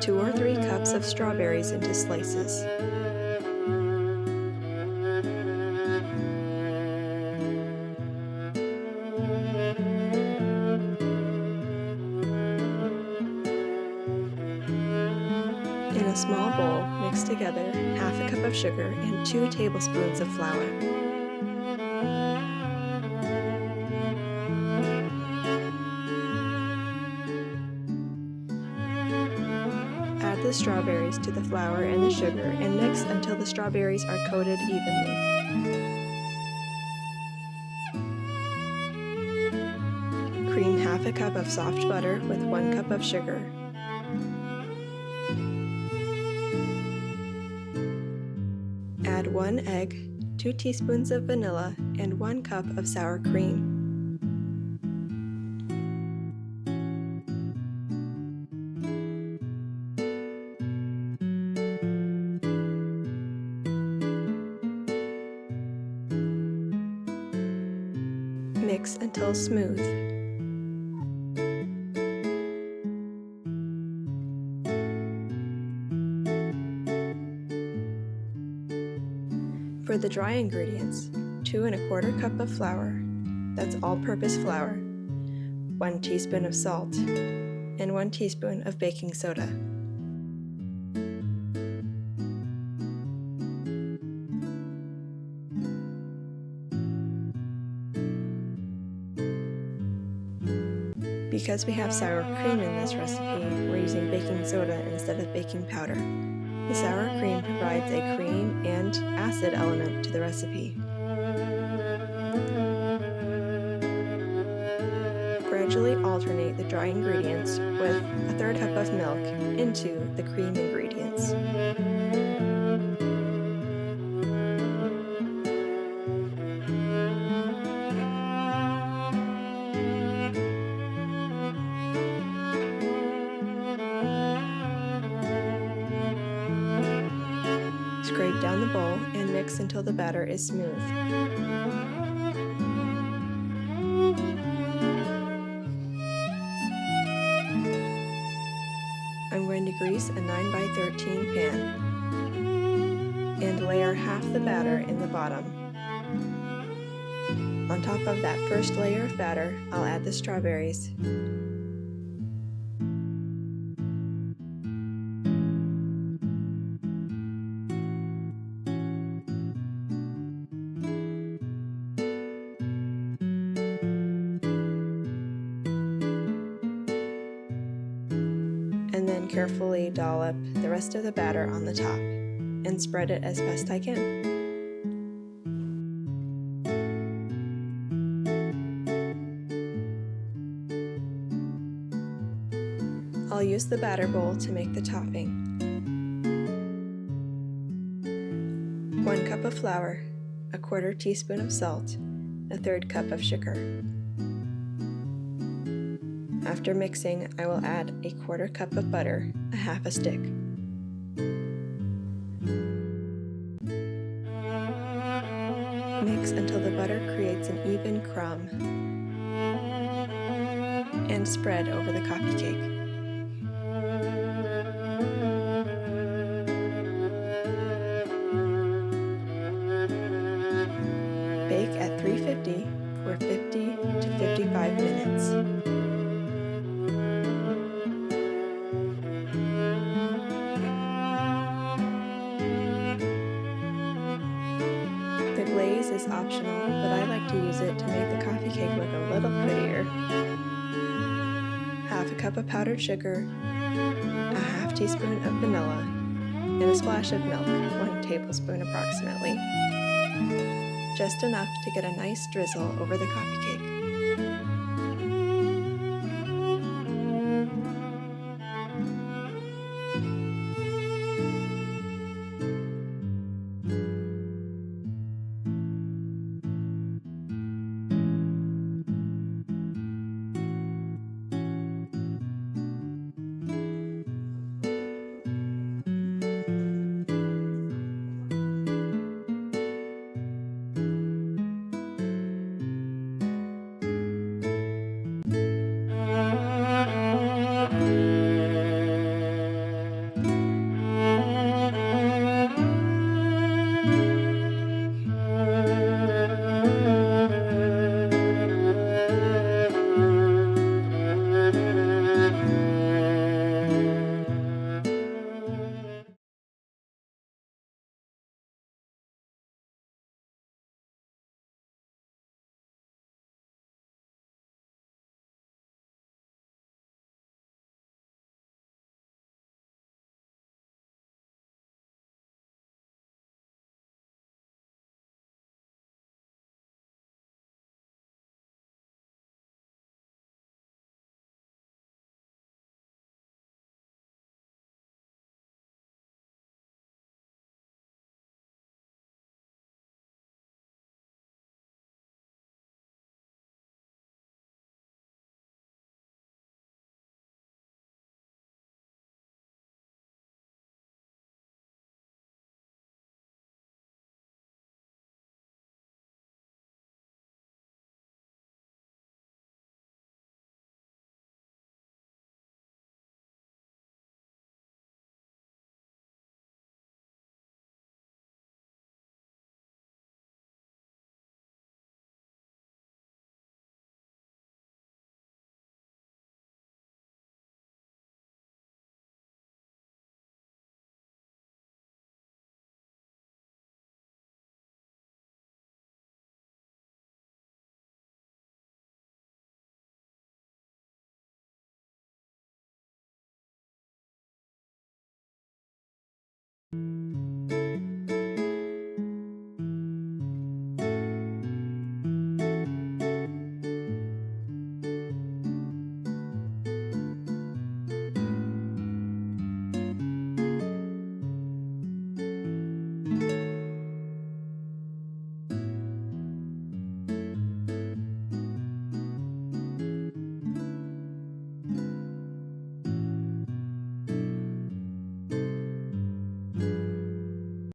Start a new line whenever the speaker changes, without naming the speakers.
2 or 3 cups of strawberries into slices. In a small bowl, mix together half a cup of sugar and 2 tablespoons of flour. Add the strawberries to the flour and the sugar and mix until the strawberries are coated evenly. Cream half a cup of soft butter with 1 cup of sugar. Add 1 egg, 2 teaspoons of vanilla, and 1 cup of sour cream. Mix until smooth. For the dry ingredients, 2 1/4 cup of flour, that's all-purpose flour, 1 teaspoon of salt, and 1 teaspoon of baking soda. Because we have sour cream in this recipe, we're using baking soda instead of baking powder. The sour cream provides a cream and acid element to the recipe. Gradually alternate the dry ingredients with 1/3 cup of milk into the cream ingredients. Scrape down the bowl and mix until the batter is smooth. I'm going to grease a 9x13 pan and layer half the batter in the bottom. On top of that first layer of batter, I'll add the strawberries. And then carefully dollop the rest of the batter on the top and spread it as best I can. I'll use the batter bowl to make the topping. 1 cup of flour, 1/4 teaspoon of salt, 1/3 cup of sugar. After mixing, I will add 1/4 cup of butter, a half a stick. Mix until the butter creates an even crumb and spread over the coffee cake. Bake at 350 for 50 to 55 minutes. The glaze is optional, but I like to use it to make the coffee cake look a little prettier. Half a cup of powdered sugar, a half teaspoon of vanilla, and a splash of milk, 1 tablespoon approximately. Just enough to get a nice drizzle over the coffee cake.